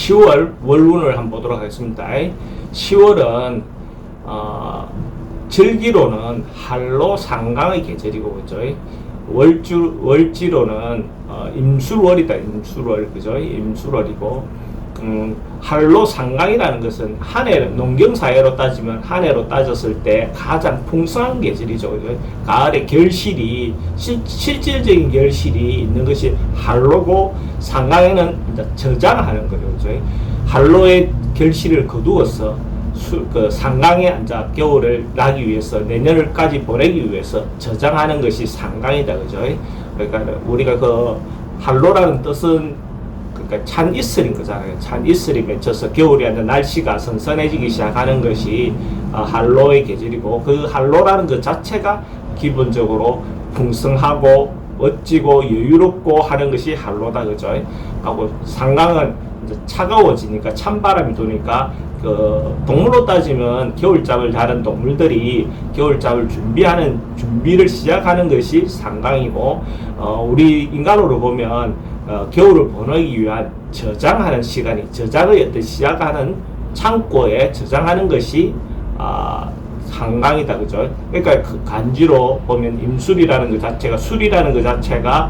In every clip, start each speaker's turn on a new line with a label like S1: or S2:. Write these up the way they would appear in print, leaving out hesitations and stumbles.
S1: 10월 월운을 한번 보도록 하겠습니다. 10월은 절기로는 한로 상강의 계절이고, 그죠? 월지로는 임술월이다. 임술월, 그죠? 임술월이고, 한로 상강이라는 것은 한 해, 농경사회로 따지면 한 해로 따졌을 때 가장 풍성한 계절이죠. 그죠? 가을에 결실이, 실질적인 결실이 있는 것이 한로고, 상강에는 이제 저장하는 거죠. 그죠? 한로의 결실을 거두어서 상강에 앉아 겨울을 나기 위해서, 내년을까지 보내기 위해서 저장하는 것이 상강이다. 그죠? 그러니까 우리가 그 한로라는 뜻은 그러니까 찬 이슬인 거잖아요. 찬 이슬이 맺혀서 겨울이 아니라 날씨가 선선해지기 시작하는 것이 한로의 계절이고, 그 한로라는 것 자체가 기본적으로 풍성하고 멋지고 여유롭고 하는 것이 한로다. 그죠? 하고 상강은 이제 차가워지니까, 찬바람이 도니까, 그 동물로 따지면 겨울잠을 자는 동물들이 겨울잠을 준비를 시작하는 것이 상강이고, 우리 인간으로 보면 겨울을 보내기 위한 저장하는 시간이, 저장의 어떤 시작하는 창고에 저장하는 것이 상강이다. 그죠? 그러니까 그 간지로 보면 임술이라는 것 자체가, 술이라는 것 자체가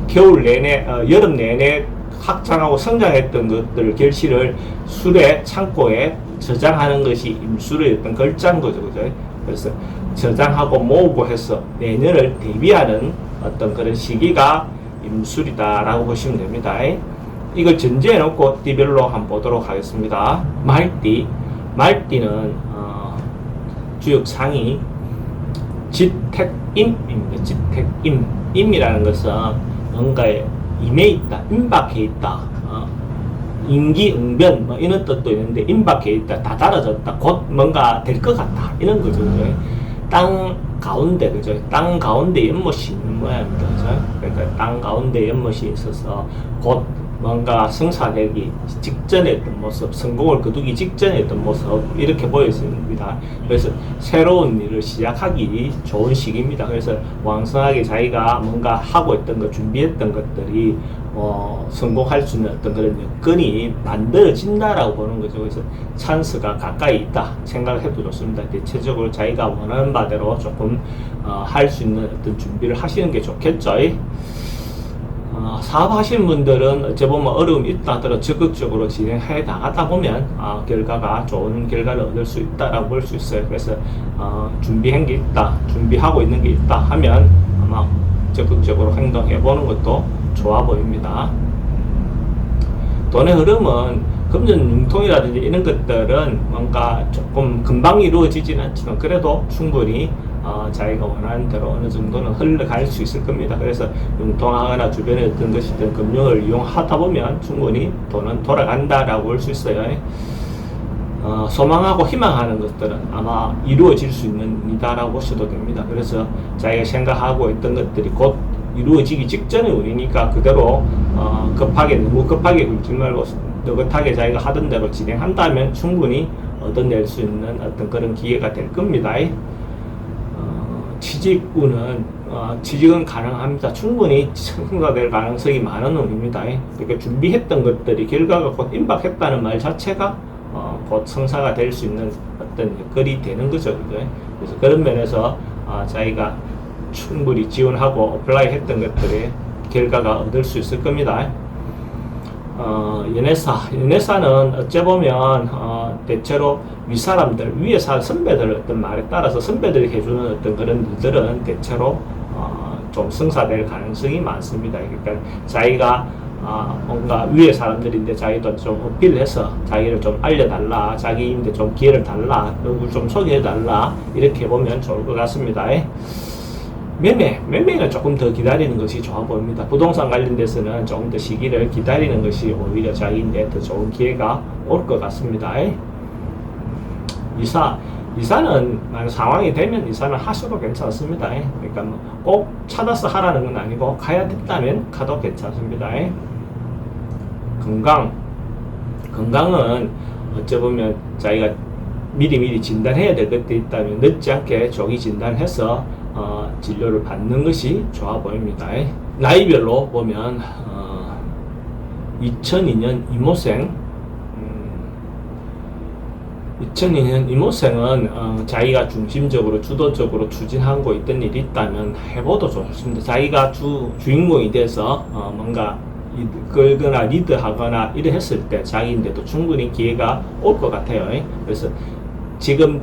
S1: 겨울 내내, 여름 내내 확장하고 성장했던 것들 결실을 술의 창고에 저장하는 것이 임술의 어떤 걸자인 거죠. 그죠? 그래서 저장하고 모으고 해서 내년을 대비하는 어떤 그런 시기가 임술이다라고 보시면 됩니다. 이걸 전제해 놓고 띠별로 한번 보도록 하겠습니다. 말띠는 주역상이 지택임입니다. 지택임. 임이라는 것은 뭔가에 임해 있다, 임박해 있다, 임기응변 뭐 이런 뜻도 있는데, 임박해 있다, 다다라졌다, 곧 뭔가 될 것 같다, 이런 거죠. 땅 가운데, 그죠? 땅 가운데 연못이 있는 모양입니다. 그죠? 그러니까 땅 가운데 연못이 있어서 곧 뭔가 성사되기 직전에 어떤 모습, 성공을 거두기 직전에 어떤 모습, 이렇게 보였습니다. 그래서 새로운 일을 시작하기 좋은 시기입니다. 그래서 왕성하게 자기가 뭔가 하고 있던 것, 준비했던 것들이 성공할 수 있는 어떤 그런 여건이 만들어진다라고 보는 거죠. 그래서 찬스가 가까이 있다 생각을 해도 좋습니다. 대체적으로 자기가 원하는 바대로 조금 할 수 있는 어떤 준비를 하시는 게 좋겠죠. 사업하시는 분들은 어찌 보면 어려움이 있다 하더라도 적극적으로 진행해 나가다 보면 결과가 좋은 결과를 얻을 수 있다라고 볼 수 있어요. 그래서 준비한 게 있다, 준비하고 있는 게 있다 하면 아마 적극적으로 행동해 보는 것도 좋아 보입니다. 돈의 흐름은 금전 융통이라든지 이런 것들은 뭔가 조금 금방 이루어지진 않지만 그래도 충분히 자기가 원하는 대로 어느 정도는 흘러갈 수 있을 겁니다. 그래서 융통하거나 주변에 어떤 것이든 금융을 이용하다 보면 충분히 돈은 돌아간다라고 볼 수 있어요. 소망하고 희망하는 것들은 아마 이루어질 수 있는 일이다라고 보셔도 됩니다. 그래서 자기가 생각하고 있던 것들이 곧 이루어지기 직전의 운이니까 그대로 너무 급하게 굴지 말고 느긋하게 자기가 하던 대로 진행한다면 충분히 얻어낼 수 있는 어떤 그런 기회가 될 겁니다. 취직은 가능합니다. 충분히 성사될 가능성이 많은 운입니다. 그러니까 준비했던 것들이 결과가 곧 임박했다는 말 자체가 곧 성사가 될 수 있는 어떤 여건이 되는 거죠. 그래서 그런 면에서 자기가 충분히 지원하고 어플라이 했던 것들의 결과가 얻을 수 있을 겁니다. 연애사는 어째 보면 대체로 윗사람들, 위에 선배들 어떤 말에 따라서 선배들이 해주는 어떤 그런 일들은 대체로 좀 성사될 가능성이 많습니다. 그러니까 자기가 뭔가 위에 사람들인데 자기도 좀 어필을 해서 자기를 좀 알려달라, 자기인데 좀 기회를 달라, 누구 좀 소개해달라, 이렇게 보면 좋을 것 같습니다. 매매는 조금 더 기다리는 것이 좋아 보입니다. 부동산 관련돼서는 조금 더 시기를 기다리는 것이 오히려 자기인데 더 좋은 기회가 올 것 같습니다. 이사는 만약 상황이 되면 이사는 하셔도 괜찮습니다. 그러니까 꼭 찾아서 하라는 건 아니고 가야 됐다면 가도 괜찮습니다. 건강은 어찌 보면 자기가 미리 진단해야 될 것들이 있다면 늦지 않게 조기 진단해서 진료를 받는 것이 좋아 보입니다. 나이별로 보면 2002년 이모생, 2002년 이모생은 자기가 중심적으로 주도적으로 추진하고 있던 일이 있다면 해봐도 좋습니다. 자기가 주인공이 돼서 뭔가 이끌거나 리드하거나 이래 했을 때 자기인데도 충분히 기회가 올 것 같아요. 그래서 지금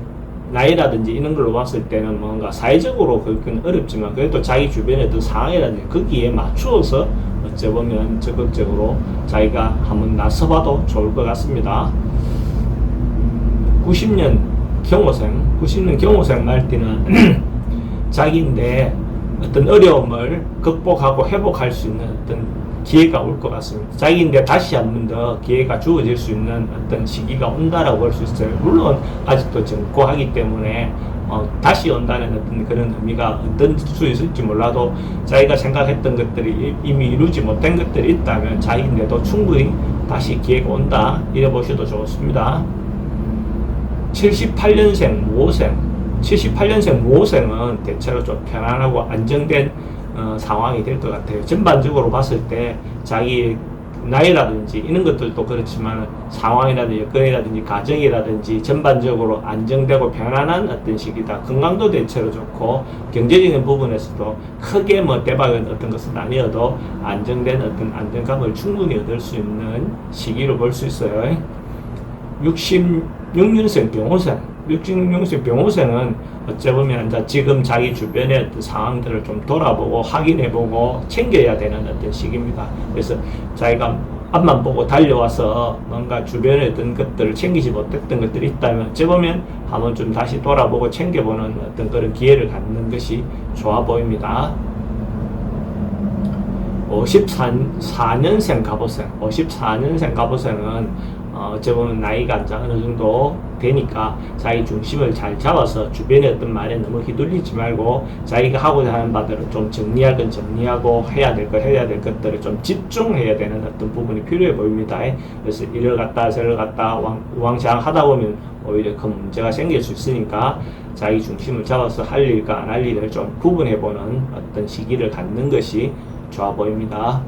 S1: 나이라든지 이런 걸로 봤을 때는 뭔가 사회적으로 그건 어렵지만 그래도 자기 주변의 그 상황이라든지 거기에 맞추어서 어찌 보면 적극적으로 자기가 한번 나서봐도 좋을 것 같습니다. 90년 경호생 말띠는 자기인데 어떤 어려움을 극복하고 회복할 수 있는 어떤 기회가 올 것 같습니다. 자기인데 다시 한 번 더 기회가 주어질 수 있는 어떤 시기가 온다라고 볼 수 있어요. 물론 아직도 젊고하기 때문에 다시 온다는 어떤 그런 의미가 어떤 수 있을지 몰라도 자기가 생각했던 것들이 이미 이루지 못한 것들이 있다면 자기인데도 충분히 다시 기회가 온다 이래 보셔도 좋습니다. 78년생 모호생은 대체로 좀 편안하고 안정된 상황이 될 것 같아요. 전반적으로 봤을 때 자기 나이라든지 이런 것들도 그렇지만 상황이라든지 여건이라든지 가정이라든지 전반적으로 안정되고 편안한 어떤 시기다. 건강도 대체로 좋고 경제적인 부분에서도 크게 뭐 대박은 어떤 것은 아니어도 안정된 어떤 안정감을 충분히 얻을 수 있는 시기로 볼 수 있어요. 66년생 병호생은 어찌 보면 지금 자기 주변의 어떤 상황들을 좀 돌아보고 확인해보고 챙겨야 되는 어떤 시기입니다. 그래서 자기가 앞만 보고 달려와서 뭔가 주변의 어떤 것들을 챙기지 못했던 것들이 있다면 어찌 보면 한번 좀 다시 돌아보고 챙겨보는 어떤 그런 기회를 갖는 것이 좋아 보입니다. 54년생 갑오생은 어찌 보면 나이가 이제 어느 정도 되니까 자기 중심을 잘 잡아서 주변의 어떤 말에 너무 휘둘리지 말고 자기가 하고자 하는 바들을 좀 정리할 건 정리하고 해야 될 것들을 좀 집중해야 되는 어떤 부분이 필요해 보입니다. 그래서 이를 갖다 저를 갖다 우왕좌왕 하다 보면 오히려 큰 문제가 생길 수 있으니까 자기 중심을 잡아서 할 일과 안 할 일을 좀 구분해 보는 어떤 시기를 갖는 것이 좋아 보입니다.